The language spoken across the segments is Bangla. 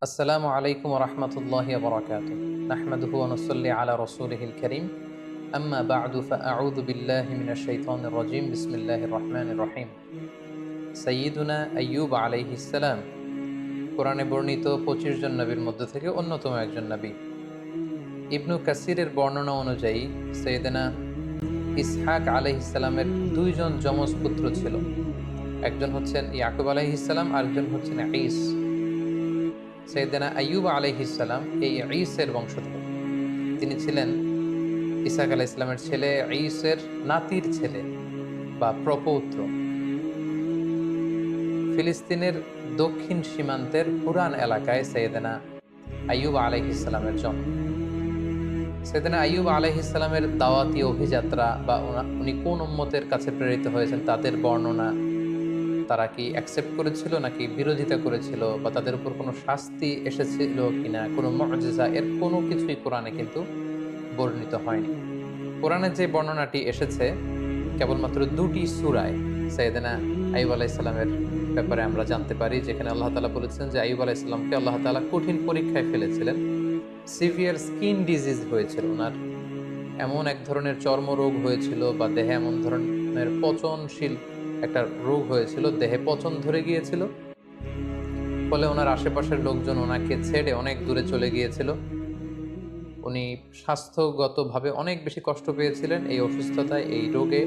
আসসালামু আলাইকুম রহমতুল্লাহ বরকাত নাহমাদুহু ওয়া নুসাল্লি আলা রাসূলিহিল কারীম আম্মা বা'দু ফাআউযু বিল্লাহি মিনাশ শাইতানির রাজীম বিসমিল্লাহির রহমানির রহিম। সাইয়্যিদুনা আইয়ুব আলাইহিস সালাম কোরআনে বর্ণিত ২৫ জন নবীর মধ্য থেকে অন্যতম একজন নবী। ইবনু কাসিরের বর্ণনা অনুযায়ী সাইয়েদনা ইসহাক আলাইহিস সালামের দুইজন যমজ পুত্র ছিল। একজন হচ্ছেন ইয়াকুব আলাইহিস সালাম, আরেকজন হচ্ছেন ঈস। সাইয়েদনা আইয়ুব আলাইহিস সালাম এই ঈসের বংশধর। তিনি ছিলেন ইসহাক আলাইহিস সালামের ছেলে, ঈসের নাতির ছেলে বা প্রপৌত্র। ফিলিস্তিনের দক্ষিণ সীমান্তের পুরান এলাকায় সাইয়েদনা আইয়ুব আলাইহিস সালামের জন্ম। সাইয়েদনা আইয়ুব আলাইহিস সালামের দাওয়াতি অভিযাত্রা বা উনি কোন উম্মতের কাছে প্রেরিত হয়েছেন তাদের বর্ণনা, তারা কি অ্যাকসেপ্ট করেছিল নাকি বিরোধিতা করেছিল, বা তাদের উপর কোনো শাস্তি এসেছিল কিনা, কোনো মুআজিজা, এর কোনো কিছুই কোরআনে কিন্তু বর্ণিত হয়নি। কোরআনে যে বর্ণনাটি এসেছে কেবলমাত্র দুটি সূরায় সাইয়েদনা আইয়ুব আলাইহিস সালামের ব্যাপারে আমরা জানতে পারি, যেখানে আল্লাহ তাআলা বলেছেন যে আইয়ুব আলাইহিস সালামকে আল্লাহ তাআলা কঠিন পরীক্ষায় ফেলেছিলেন। সিভিয়ার স্কিন ডিজিজ হয়েছিল ওনার, এমন এক ধরনের চর্মরোগ হয়েছিল বা দেহে এমন ধরনের পচনশীল একটা রোগ হয়েছিল, দেহে পচন ধরে গিয়েছিল। ফলে ওনার আশেপাশের লোকজন ওনাকে ছেড়ে অনেক দূরে চলে গিয়েছিল। উনি স্বাস্থ্যগতভাবে অনেক বেশি কষ্ট পেয়েছিলেন এই অসুস্থতায়, এই রোগে।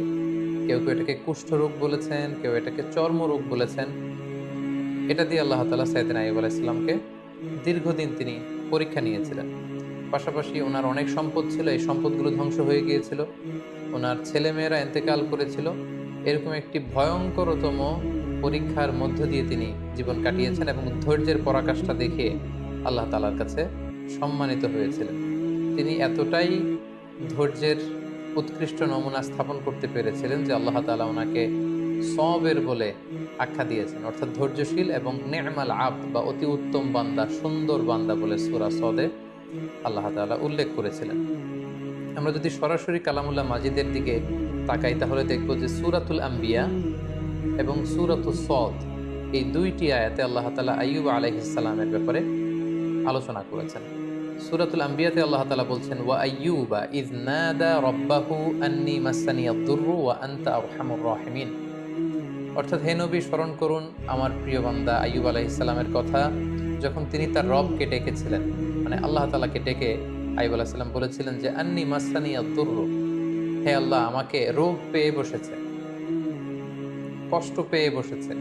কেউ কেউ এটাকে কুষ্ঠরোগ বলেছেন, কেউ এটাকে চর্মরোগ বলেছেন। এটা দিয়ে আল্লাহ তাআলা সাইয়েদনা আইয়ুব আলাইহিস সালামকে দীর্ঘদিন তিনি পরীক্ষা নিয়েছিলেন। পাশাপাশি ওনার অনেক সম্পদ ছিল, এই সম্পদগুলো ধ্বংস হয়ে গিয়েছিল। ওনার ছেলেমেয়েরা ইন্তেকাল করেছিল। এরকম একটি ভয়ঙ্করতম পরীক্ষার মধ্য দিয়ে তিনি জীবন কাটিয়েছেন এবং ধৈর্যের পরাকাষ্ঠা দেখিয়ে আল্লাহ তাআলার কাছে সম্মানিত হয়েছিলেন। তিনি এতটাই ধৈর্যের উৎকৃষ্ট নমুনা স্থাপন করতে পেরেছিলেন যে আল্লাহ তাআলা ওনাকে সবের বলে আখ্যা দিয়েছেন, অর্থাৎ ধৈর্যশীল এবং নে'মাল আবদ বা অতি উত্তম বান্দা, সুন্দর বান্দা বলে সূরা সদে আল্লাহ তাআলা উল্লেখ করেছিলেন। আমরা যদি সরাসরি কালামুল্লাহ মাজিদের দিকে তাকাই তাহলে দেখব যে সূরাতুল আম্বিয়া এবং সূরাতুস সদ, এই দুইটি আয়াতে আল্লাহ তাআলা আইয়ুব আলাইহিস সালামের ব্যাপারে আলোচনা করেছেন। সূরাতুল আম্বিয়াতে আল্লাহ তাআলা বলছেন, ওয়া আইয়ুবা ইয নাদা রাব্বাহু আন্নী মাসসানিয়াদ দুররু ওয়া আনতা আরহামুর রাহিমিন। অর্থাৎ হে নবী, স্মরণ করুন আমার প্রিয় বান্দা আইয়ুব আলাইহিস সালামের কথা, যখন তিনি তার রবকে ডেকেছিলেন, মানে আল্লাহ তাআলাকে ডেকে আইয়ুব আলাইহিস সালাম বলেছিলেন যে আন্নী মাসসানিয়াদ দুররু, হে আল্লাহ, আমাকে রোগ পেয়ে বসেছে, কষ্ট পেয়ে বসেছে,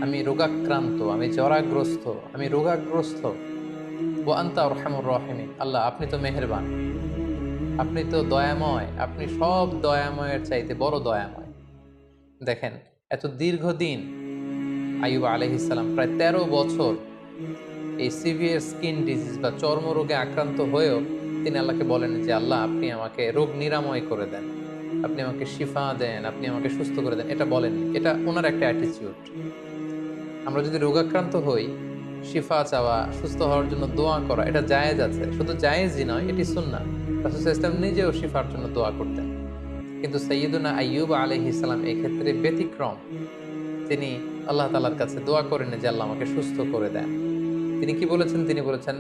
আমি রোগাক্রান্ত, আমি জরাগ্রস্ত, আমি রোগাগ্রস্ত। ওয়া আনতা আরহামুর রাহিমিন, আল্লাহ আপনি তো মেহেরবান, আপনি তো দয়াময়, আপনি সব দয়াময়ের চাইতে বড় দয়াময়। দেখেন, এত দীর্ঘদিন আইয়ুব আলাইহিস সালাম প্রায় ১৩ বছর এই সিভিয়ার স্কিন ডিজিজ বা চর্মরোগে আক্রান্ত হয়েও তিনি আল্লাহকে বলেন যে আল্লাহ আপনি আমাকে রোগ নিরাময় করে দেন, আপনি আমাকে শিফা দেন, আপনি আমাকে সুস্থ করে দেন। এটা বলেন, এটা ওনার একটা অ্যাটিটিউড। আমরা যদি রোগাক্রান্ত হই, শিফা চাওয়া, সুস্থ হওয়ার জন্য দোয়া করা, এটা জায়েজ আছে। শুধু জায়েজই নয়, এটি সুন্নাহ। রাসূল সাল্লাল্লাহু আলাইহি ওয়াসাল্লাম নিজেও শিফার জন্য দোয়া করতেন। কিন্তু সাইয়্যিদুনা আইয়ুব আলাইহিস সালাম এই ক্ষেত্রে ব্যতিক্রম। তিনি আল্লাহ তাআলার কাছে দোয়া করেন যে আল্লাহ আমাকে সুস্থ করে দেন। তিনি কি বলেছেন? তিনি বলেছেন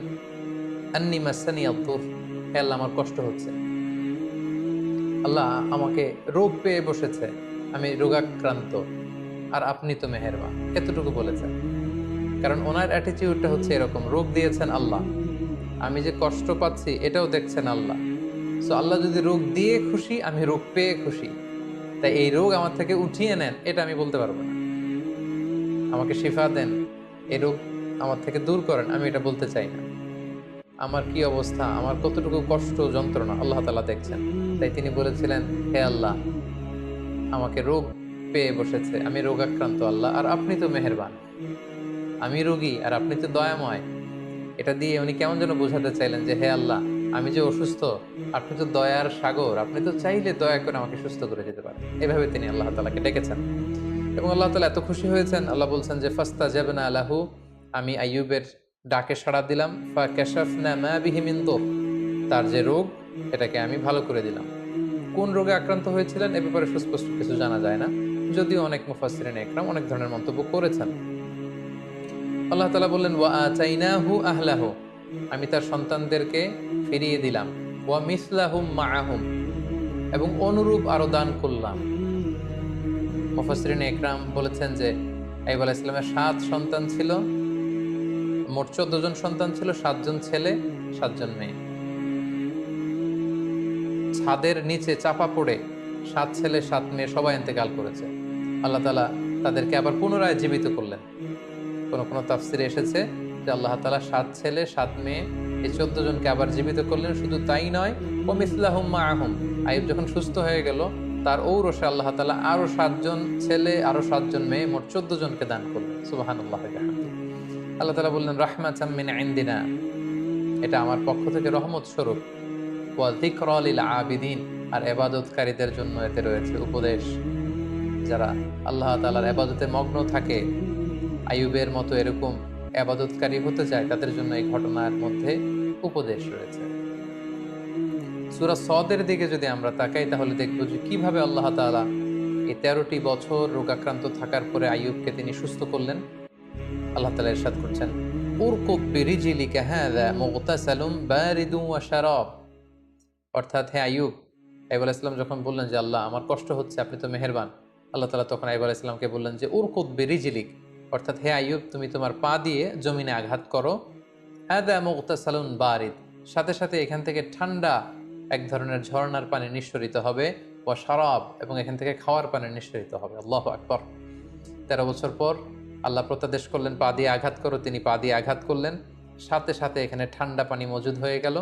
আন্নী মাসসানিয়াদ দুর, হে আল্লাহ আমার কষ্ট হচ্ছে, আল্লাহ আমাকে রোগ পেয়ে বসেছে, আমি রোগাক্রান্ত, আর আপনি তো মেহেরবান। এতটুকু বলেছেন। কারণ ওনার অ্যাটিটিউডটা হচ্ছে এরকম, রোগ দিয়েছেন আল্লাহ, আমি যে কষ্ট পাচ্ছি এটাও দেখছেন আল্লাহ। সো আল্লাহ যদি রোগ দিয়ে খুশি, আমি রোগ পেয়ে খুশি। তাই এই রোগ আমার থেকে উঠিয়ে নেন, এটা আমি বলতে পারবো না। আমাকে শিফা দেন, এই রোগ আমার থেকে দূর করেন, আমি এটা বলতে চাই না। আমার কি অবস্থা, আমার কতটুকু কষ্ট যন্ত্রণা আল্লাহ তাআলা দেখছেন। তাই তিনি বলেছিলেন, হে আল্লাহ, আমাকে রোগ পেয়ে বসেছে, আমি রোগাক্রান্ত আল্লাহ, আর আপনি তো মেহেরবান। আমি রোগী আর আপনি তো দয়াময়। এটা দিয়ে উনি কেমন যেন বোঝাতে চাইলেন যে হে আল্লাহ, আমি যে অসুস্থ, আপনি তো দয়ার সাগর, আপনি তো চাইলে দয়া করে আমাকে সুস্থ করে দিতে পারেন। এভাবে তিনি আল্লাহ তাআলাকে ডেকেছেন এবং আল্লাহ তাআলা এত খুশি হয়েছেন। আল্লাহ বলছেন যে ফাস্তাজাবনা লাহু, আমি আইয়ুবের ডাকে সাড়া দিলাম। ফাকাশাফনা মা বিহি মিন দুর, তার যে রোগ এটাকে আমি ভালো করে দিলাম। কোন রোগে আক্রান্ত হয়েছিলেন এ ব্যাপারে সুস্পষ্ট কিছু জানা যায় না, যদিও অনেক মুফাসসিরিন ইকরাম অনেক ধরনের মন্তব্য করেছেন। আল্লাহ তাআলা বললেন ওয়া আতাইনাহু আহলাহু, আমি তার সন্তানদেরকে ফিরিয়ে দিলাম, ওয়া মিসলাহুম মাআহুম, এবং অনুরূপ আরো দান করলাম। মুফাসসিরিন ইকরাম বলেছেন যে আইয়ুব আলাইহিস সালামের 7 সন্তান ছিল, মোট 14 জন সন্তান ছিল, 7 জন ছেলে 7 জন মেয়ে। ছাদের নিচে চাপা পড়ে 7 ছেলে 7 মেয়ে সবাই ইন্তেকাল করেছে। আল্লাহ তাআলা তাদেরকে আবার পুনরায় জীবিত করলেন। কোন কোন তাফসিরে এসেছে যে আল্লাহ তাআলা 7 ছেলে 7 মেয়ে এই 14 জনকে আবার জীবিত করলেন। শুধু তাই নয়, ওয়া মিসলাহুম মাআহুম, আইয়ুব যখন সুস্থ হয়ে গেল তার ঔরসে আল্লাহ তাআলা আরো 7 জন ছেলে আরো 7 জন মেয়ে মোট 14 জনকে দান করলেন। সুবহানাল্লাহ ওয়া বিহামদিহি। আল্লাহ তাআলা বললেন রাহমাতাম মিন ইনদিনা, এটা আমার পক্ষ থেকে রহমত স্বরূপ, ওয়া যিকরা লিল আবিদিন, আর ইবাদতকারীদের জন্য এতে রয়েছে উপদেশ। যারা আল্লাহ তাআলার ইবাদতে মগ্ন থাকে, আইয়ুবের মতো এরকম ইবাদতকারী হতে চায়, তাদের জন্য এই ঘটনার মধ্যে উপদেশ রয়েছে। সূরা সদের দিকে যদি আমরা তাকাই তাহলে দেখব যে কিভাবে আল্লাহ তাআলা এই 13টি বছর রোগাক্রান্ত থাকার পরে আইয়ুবকে তিনি সুস্থ করলেন। আল্লাহ তাআলা ইরশাদ করছেন উরকুব বিরিজলিকা হাযা মুগতাসালুম বারিদুন ওয়া শারাব, অর্থাৎ হে আইয়ুব, আইয়ুব আলাইহিস সালাম যখন বললেন যে আল্লাহ আমার কষ্ট হচ্ছে, আপনি তো মেহেরবান, আল্লাহ তাআলা তখন আইয়ুব আলাইহিস সালামকে বললেন যে উরকুব বিরিজলিক, অর্থাৎ হে আইয়ুব তুমি তোমার পা দিয়ে জমিনে আঘাত করো, হাযা মুগতাসালুন বারিদ, সাথে সাথে এখান থেকে ঠান্ডা এক ধরনের ঝর্ণার পানি নিঃসরিত হবে, ওয়া শারাব, এবং এখান থেকে খাওয়ার পানি নিঃসরিত হবে। আল্লাহু আকবার। 13 বছর পর আল্লাহ প্রত্যাদেশ করলেন পা দিয়ে আঘাত করো, তিনি পা দিয়ে আঘাত করলেন, সাথে সাথে এখানে ঠান্ডা পানি মজুদ হয়ে গেল।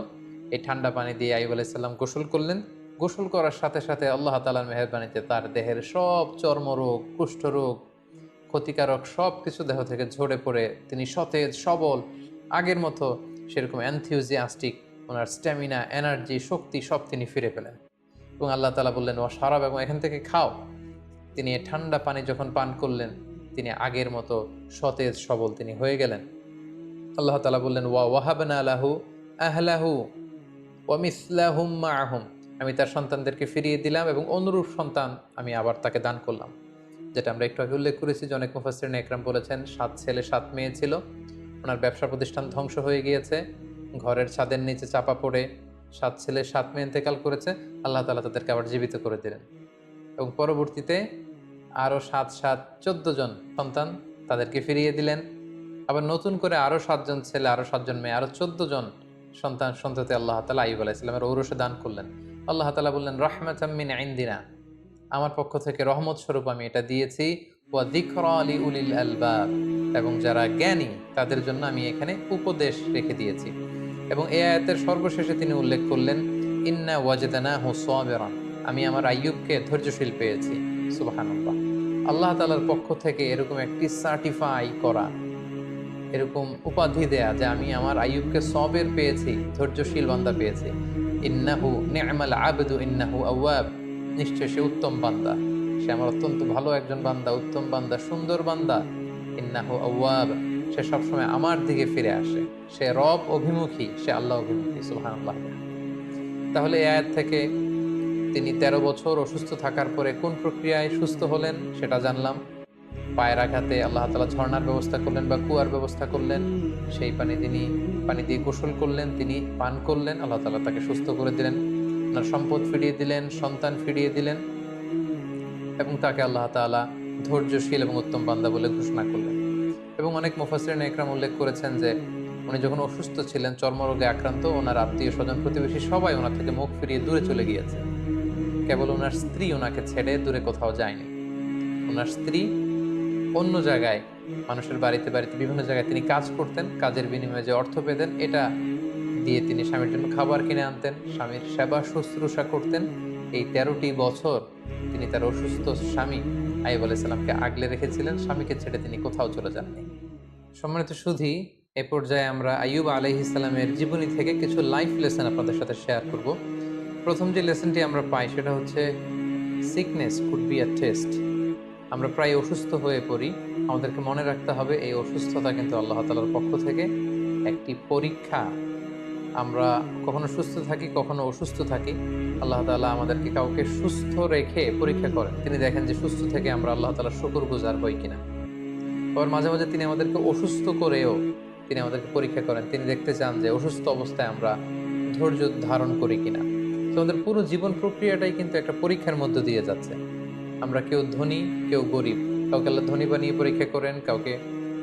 এই ঠান্ডা পানি দিয়ে আইয়ুব আলাইহিস সালাম গোসল করলেন। গোসল করার সাথে সাথে আল্লাহ তাআলার মেহেরবানিতে তার দেহের সব চর্মরোগ, কুষ্ঠরোগ, ক্ষতিকারক সব কিছু দেহ থেকে ঝরে পড়ে তিনি সতেজ সবল, আগের মতো সেরকম এনথিউজিয়াস্টিক, ওনার স্ট্যামিনা, এনার্জি, শক্তি সব তিনি ফিরে পেলেন। এবং আল্লাহ তাআলা বললেন ও শারাব, এবং এখান থেকে খাও। তিনি এই ঠান্ডা পানি যখন পান করলেন তিনি আগের মতো সতেজ সবল তিনি হয়ে গেলেন। আল্লাহ তাআলা বললেন ওয়া ওয়াহাবনা লাহু আহলাহু ওয়া মিসলাহুম মাআহুম, আমি তার সন্তানদেরকে ফিরিয়ে দিলাম এবং অনুরূপ সন্তান আমি আবার তাকে দান করলাম। যেটা আমরা একটু আগে উল্লেখ করেছি যে অনেক মুফাসসিরিন ইকরাম বলেছেন 7 ছেলে 7 মেয়ে ছিল, ওনার ব্যবসা প্রতিষ্ঠান ধ্বংস হয়ে গিয়েছে, ঘরের ছাদের নিচে চাপা পড়ে 7 ছেলে 7 মেয়ে ইন্তেকাল করেছে, আল্লাহ তাআলা তাদেরকে আবার জীবিত করে দিলেন। এবং পরবর্তীতে আরও 7 7 14 জন সন্তান তাদেরকে ফিরিয়ে দিলেন। আবার নতুন করে আরও 7 জন ছেলে, আরও 7 জন মেয়ে, আরও 14 জন সন্তান সন্ততি আল্লাহ তাআলা আইয়ুব আলাইহিস সালামের ঔরসে দান করলেন। আল্লাহ তাআলা বললেন রাহমাতাম মিন ইনদিনা, আমার পক্ষ থেকে রহমত স্বরূপ আমি এটা দিয়েছি, ওয়া যিকরা লিউলিল আলবাব, এবং যারা জ্ঞানী তাদের জন্য আমি এখানে উপদেশ রেখে দিয়েছি। এবং এই আয়াতের সর্বশেষে তিনি উল্লেখ করলেন ইন্না ওয়াজদানাহু সাবিরান, আমি আমার আইয়ুবকে ধৈর্যশীল পেয়েছি। সুবহানাল্লাহ। আল্লাহ তাআলার পক্ষ থেকে এরকম একটি সার্টিফাই করা, এরকম উপাধি দেয়া যে আমি আমার আইয়ুবকে সবের পেয়েছি, ধৈর্যশীল বান্দা পেয়েছি। ইন্নাহু নি'মাল আবদু ইন্নাহু আওয়াব, নিশ্চয় সে উত্তম বান্দা, সে আমার অত্যন্ত ভালো একজন বান্দা, উত্তম বান্দা, সুন্দর বান্দা। ইন্নাহু আওয়াব, সে সবসময় আমার দিকে ফিরে আসে, সে রব অভিমুখী, সে আল্লাহ অভিমুখী। সুবহানাল্লাহ। তাহলে এই আয়াত থেকে তিনি 13 বছর অসুস্থ থাকার পরে কোন প্রক্রিয়ায় সুস্থ হলেন সেটা জানলাম। পায়ের আঘাতে আল্লাহ তাআলা ঝর্ণার ব্যবস্থা করলেন বা কুয়ার ব্যবস্থা করলেন, সেই পানি দিয়ে গোসল করলেন, তিনি পান করলেন, আল্লাহ তাআলা তাকে সুস্থ করে দিলেন, ওনার সম্পদ ফিরিয়ে দিলেন, সন্তান ফিরিয়ে দিলেন, এবং তাকে আল্লাহ তাআলা ধৈর্যশীল এবং উত্তম বান্দা বলে ঘোষণা করলেন। এবং অনেক মুফাসসিরিন ইকরাম উল্লেখ করেছেন যে উনি যখন অসুস্থ ছিলেন, চর্মরোগে আক্রান্ত, ওনার আত্মীয় স্বজন প্রতিবেশী সবাই ওনার থেকে মুখ ফিরিয়ে দূরে চলে গিয়েছে, কেবল ওনার স্ত্রী ওনাকে ছেড়ে দূরে কোথাও যায়নি। ওনার স্ত্রী অন্য জায়গায়, মানুষের বাড়িতে বাড়িতে বিভিন্ন জায়গায় তিনি কাজ করতেন, কাজের বিনিময়ে যে অর্থ পেতেন এটা দিয়ে তিনি স্বামীর জন্য খাবার কিনে আনতেন, স্বামীর সেবা শুশ্রূষা করতেন। এই 13টি বছর তিনি তার অসুস্থ স্বামী আইয়ুব আলাইহিস সালামকে আগলে রেখেছিলেন, স্বামীকে ছেড়ে তিনি কোথাও চলে যাননি। সম্মানিত সুধী, এ পর্যায়ে আমরা আইয়ুব আলাইহিস সালামের জীবনী থেকে কিছু লাইফ লেসন আপনাদের সাথে শেয়ার করব। প্রথম যে লেসনটি আমরা পাই সেটা হচ্ছে sickness could be a test. আমরা প্রায় অসুস্থ হয়ে পড়ি, আমাদেরকে মনে রাখতে হবে এই অসুস্থতা কিন্তু আল্লাহ তাআলার পক্ষ থেকে একটি পরীক্ষা। আমরা কখনো সুস্থ থাকি, কখনো অসুস্থ থাকি। আল্লাহ তাআলা আমাদেরকে কাউকে সুস্থ রেখে পরীক্ষা করেন, তিনি দেখেন যে সুস্থ থেকে আমরা আল্লাহ তাআলার শুকরগুজার হই কিনা। আবার মাঝে মাঝে তিনি আমাদেরকে অসুস্থ করেও তিনি আমাদেরকে পরীক্ষা করেন। তিনি দেখতে চান যে অসুস্থ অবস্থায় আমরা ধৈর্য ধারণ করি কিনা। তো আমাদের পুরো জীবন প্রক্রিয়াটাই কিন্তু একটা পরীক্ষার মধ্য দিয়ে যাচ্ছে। আমরা কেউ ধনী, কেউ গরিব। কাউকে আল্লাহ ধনী বানিয়ে পরীক্ষা করেন, কাউকে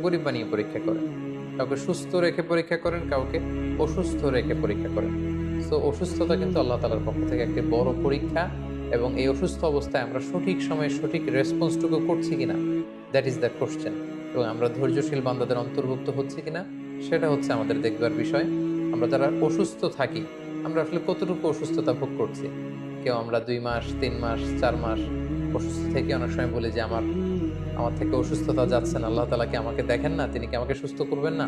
গরিব বানিয়ে পরীক্ষা করেন, কাউকে সুস্থ রেখে পরীক্ষা করেন, কাউকে অসুস্থ রেখে পরীক্ষা করেন। সো অসুস্থতা কিন্তু আল্লাহ তাআলার পক্ষ থেকে একটি বড় পরীক্ষা, এবং এই অসুস্থ অবস্থায় আমরা সঠিক সময়ে সঠিক রেসপন্সটুকু করছি কিনা, দ্যাট ইজ দ্য কোশ্চেন। এবং আমরা ধৈর্যশীল বান্দাদের অন্তর্ভুক্ত হচ্ছি কিনা, সেটা হচ্ছে আমাদের দেখবার বিষয়। আমরা যারা অসুস্থ থাকি, আমরা আসলে কতটুকু অসুস্থতা ভোগ করছি। কেউ আমরা 2 মাস, 3 মাস, 4 মাস অসুস্থ থেকে অনেক সময় বলি যে আমার থেকে অসুস্থতা যাচ্ছে না, আল্লাহ তাআলা কি আমাকে দেখেন না, তিনি কি আমাকে সুস্থ করবেন না?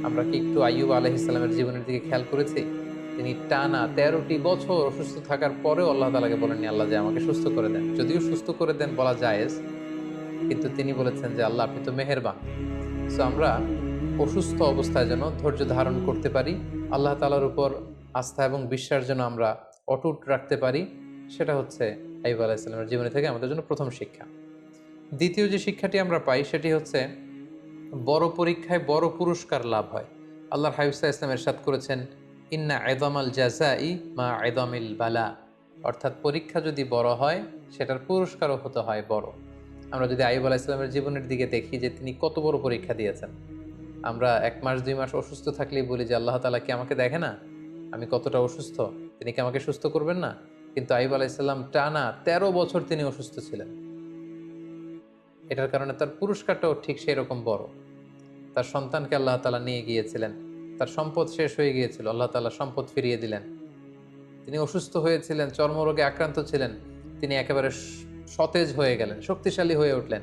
আমরা কি একটু আইয়ুব আলাইহিস সালামের জীবনের দিকে খেয়াল করেছি? তিনি টানা 13টি বছর অসুস্থ থাকার পরেও আল্লাহ তাআলাকে বলেননি আল্লাহ যে আমাকে সুস্থ করে দেন। যদিও সুস্থ করে দেন বলা জায়েজ, কিন্তু তিনি বলেছেন যে আল্লাহ আপনি তো মেহেরবান। সো আমরা অসুস্থ অবস্থায় যেন ধৈর্য ধারণ করতে পারি, আল্লাহ তাআলার উপর আস্থা এবং বিশ্বাস যেন আমরা অটুট রাখতে পারি, সেটা হচ্ছে আইয়ুব আলাইহিস সালামের জীবনী থেকে আমাদের জন্য প্রথম শিক্ষা। দ্বিতীয় যে শিক্ষাটি আমরা পাই সেটি হচ্ছে বড় পরীক্ষায় বড় পুরস্কার লাভ হয়। আল্লাহর হাবিব সাল্লাল্লাহু আলাইহি ওয়াসাল্লাম ইরশাদ করেছেন, ইন্না ইযামাল জাযাই মা ইযামিল বালা। অর্থাৎ পরীক্ষা যদি বড় হয়, সেটার পুরস্কারও হতে হয় বড়। আমরা যদি আইয়ুব আলাইহিস সালামের জীবনের দিকে দেখি যে তিনি কত বড় পরীক্ষা দিয়েছেন। আমরা 1 মাস 2 মাস অসুস্থ থাকলেই বলি যে আল্লাহ তাআলা কি আমাকে দেখে না, আমি কতটা অসুস্থ, তিনি কি আমাকে সুস্থ করবেন না? কিন্তু আইয়ুব আলাইহিস সালাম টানা 13 বছর তিনি অসুস্থ ছিলেন। এটার কারণে তার পুরস্কারটাও ঠিক সেই রকম বড়। তার সন্তানকে আল্লাহ তাআলা নিয়ে গিয়েছিলেন, তার সম্পদ শেষ হয়ে গিয়েছিল, আল্লাহ তাআলা সম্পদ ফিরিয়ে দিলেন। তিনি অসুস্থ হয়েছিলেন, চর্মরোগে আক্রান্ত ছিলেন, তিনি একেবারে সতেজ হয়ে গেলেন, শক্তিশালী হয়ে উঠলেন।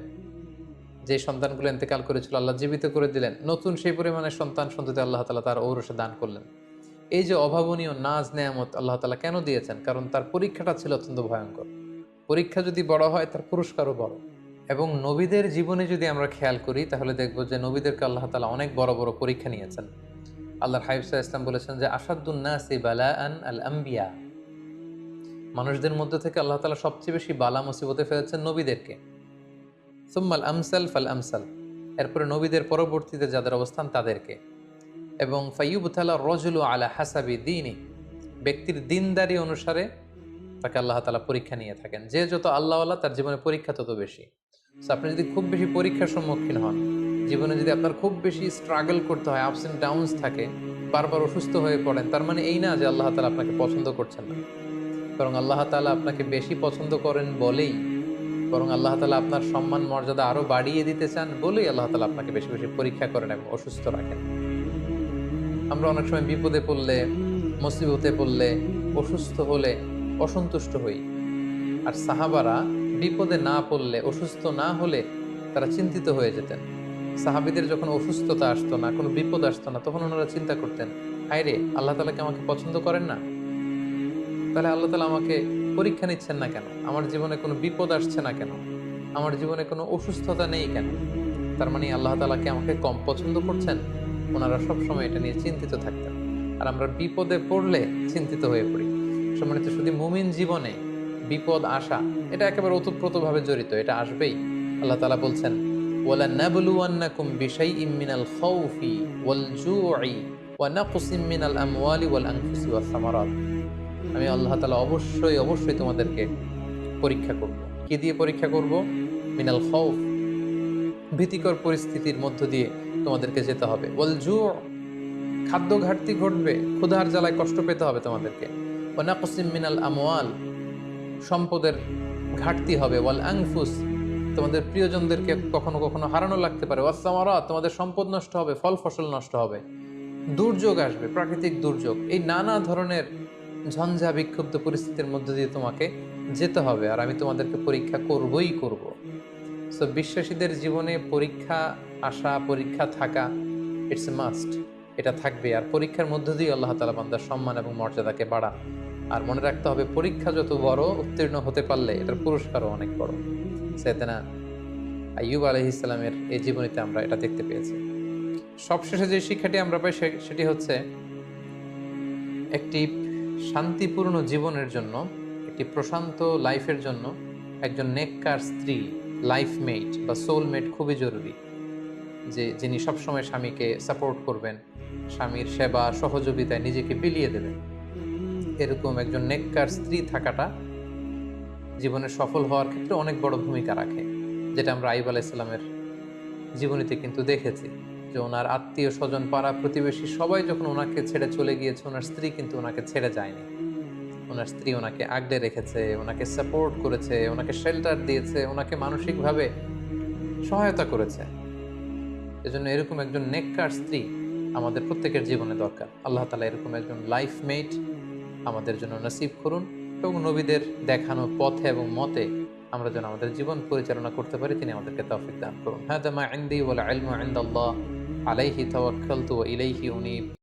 যে সন্তানগুলো ইন্তেকাল করেছিল আল্লাহ জীবিত করে দিলেন, নতুন সেই পরিমাণে সন্তান সন্ততি আল্লাহ তাআলা তার ঔরসে দান করলেন। এই যে অভাবনীয় নাজ নেয়ামত আল্লাহ তাআলা কেন দিয়েছেন? কারণ তার পরীক্ষাটা ছিল অত্যন্ত ভয়ঙ্কর। পরীক্ষা যদি বড় হয়, তার পুরস্কারও বড়। এবং নবীদের জীবনে যদি আমরা খেয়াল করি, তাহলে দেখব যে নবীদেরকে আল্লাহ তাআলা অনেক বড় বড় পরীক্ষা নিয়েছেন। আল্লাহর হাবিব সাল্লাল্লাহু আলাইহি ওয়াসাল্লাম বলেছেন যে আশাদ্দুন নাসি বালাআন আল আম্বিয়া। মানুষদের মধ্যে থেকে আল্লাহ তাআলা সবচেয়ে বেশি বালা মুসিবতে ফেলেছেন নবীদেরকে। সুম্মাল আমসাল ফাল আমসাল। এরপরে নবীদের পরবর্তীতে যাদের অবস্থান তাদেরকে। এবং ফাইয়ুবতালা রাজুলু আলা হাসাবি দীনি। ব্যক্তির দিনদারি অনুসারে তাকে আল্লাহ তাআলা পরীক্ষা নিয়ে থাকেন। যে যত আল্লাহওয়ালা, তার জীবনে পরীক্ষা তত বেশি। সো আপনি যদি খুব বেশি পরীক্ষার সম্মুখীন হন, জীবনে যদি আপনার খুব বেশি স্ট্রাগল করতে হয়, আপস এন্ড ডাউনস থাকে, বারবার অসুস্থ হয়ে পড়েন, তার মানে এই না যে আল্লাহ তাআলা আপনাকে পছন্দ করছেন না। বরং আল্লাহ তাআলা আপনাকে বেশি পছন্দ করেন বলেই, বরং আল্লাহ তাআলা আপনার সম্মান মর্যাদা আরো বাড়িয়ে দিতে চান বলেই আল্লাহ তাআলা আপনাকে বেশি বেশি পরীক্ষা করেন এবং অসুস্থ রাখেন। আমরা অনেক সময় বিপদে পড়লে, মুসিবতে পড়লে, অসুস্থ হলে অসন্তুষ্ট হই। আর সাহাবারা বিপদে না পড়লে, অসুস্থ না হলে তারা চিন্তিত হয়ে যেতেন। সাহাবীদের যখন অসুস্থতা আসতো না, কোনো বিপদ আসতো না, তখন ওনারা চিন্তা করতেন, হায় রে, আল্লাহ তাআলা কি আমাকে পছন্দ করেন না? তাহলে আল্লাহ তাআলা আমাকে পরীক্ষা নিচ্ছেন না কেন? আমার জীবনে কোনো বিপদ আসছে না কেন? আমার জীবনে কোনো অসুস্থতা নেই কেন? তার মানে আল্লাহ তাআলা কি আমাকে কম পছন্দ করছেন? ওনারা সবসময় এটা নিয়ে চিন্তিত থাকতেন। আর আমরা বিপদে পড়লে চিন্তিত হয়ে পড়ি। সম্মানিত শুধু মুমিন জীবনে বিপদ আসা, এটা একেবারে ওতপ্রোতভাবে জড়িত, এটা আসবেই। আল্লাহ তাআলা বলছেন, ওয়ালা নাবলুওয়ান্নাকুম বিশাইইম মিনাল খাউফি ওয়াল জুই ওয়া নাকসিম মিনাল আমওয়ালি ওয়াল আনফুসি ওয়াস সামারাত। আমি আল্লাহ তাআলা অবশ্যই অবশ্যই তোমাদেরকে পরীক্ষা করব। কি দিয়ে পরীক্ষা করব? মিনাল খাউফ, ভীতিকর পরিস্থিতির মধ্য দিয়ে তোমাদেরকে যেতে হবে। ওয়াল জু, খাদ্য ঘাটতি ঘটবে, ক্ষুধার জ্বালায় কষ্ট পেতে হবে তোমাদেরকে। ওয়া নাকসিম মিনাল আমওয়াল, সম্পদের ঘাটতি হবে। ওয়াল আনফুস, তোমাদের প্রিয়জনদেরকে কখনো কখনো হারানো লাগতে পারে। ওয়াস সামারাত, তোমাদের সম্পদ নষ্ট হবে, ফল ফসল নষ্ট হবে, দুর্যোগ আসবে, প্রাকৃতিক দুর্যোগ। এই নানা ধরনের ঝঞ্ঝা বিক্ষুব্ধ পরিস্থিতির মধ্যে দিয়ে তোমাকে যেতে হবে, আর আমি তোমাদেরকে পরীক্ষা করবই করব। সো বিশ্বাসীদের জীবনে পরীক্ষা আসা, পরীক্ষা থাকা, ইটস এ মাস্ট, এটা থাকবে। আর পরীক্ষার মধ্য দিয়ে আল্লাহ তাআলা বান্দার সম্মান এবং মর্যাদাকে বাড়ান। আর মনে রাখতে হবে, পরীক্ষা যত বড়, উত্তীর্ণ হতে পারলে এটার পুরস্কারও অনেক বড়। সাইয়েদনা আইয়ুব আলাইহিস সালামের এই জীবনীতে আমরা এটা দেখতে পেয়েছি। সবশেষে যে শিক্ষাটি আমরা পাই সেটি হচ্ছে, একটি শান্তিপূর্ণ জীবনের জন্য, একটি প্রশান্ত লাইফের জন্য একজন নেককার স্ত্রী, লাইফমেট বা সোলমেট খুবই জরুরি। যে যিনি সবসময় স্বামীকে সাপোর্ট করবেন, স্বামীর সেবা সহযোগিতায় নিজেকে বিলিয়ে দেবেন, এরকম একজন নেককার স্ত্রী থাকাটা জীবনে সফল হওয়ার ক্ষেত্রে অনেক বড় ভূমিকা রাখে। যেটা আমরা আইয়ুব আলাইহিস সালামের জীবনীতে কিন্তু দেখেছি যে ওনার আত্মীয় স্বজন পাড়া প্রতিবেশী সবাই যখন ওনাকে ছেড়ে চলে গিয়েছে, ওনার স্ত্রী কিন্তু ওনাকে ছেড়ে যায়নি। ওনার স্ত্রী ওনাকে আগলে রেখেছে, ওনাকে সাপোর্ট করেছে, ওনাকে শেল্টার দিয়েছে, ওনাকে মানসিকভাবে সহায়তা করেছে। এজন্য এরকম একজন নেককার স্ত্রী আমাদের প্রত্যেকের জীবনে দরকার। আল্লাহ তাআলা এরকম একজন লাইফ মেট আমাদের জন্য নসিব করুন এবং নবীদের দেখানো পথে এবং মতে আমরা যেন আমাদের জীবন পরিচালনা করতে পারি, তিনি আমাদেরকে তৌফিক দান করুন। হাদা মা ইনদি ওয়াল ইলমু ইনদাল্লাহ আলাইহি তাওয়াক্কালতু ওয়া ইলাইহি উনীব।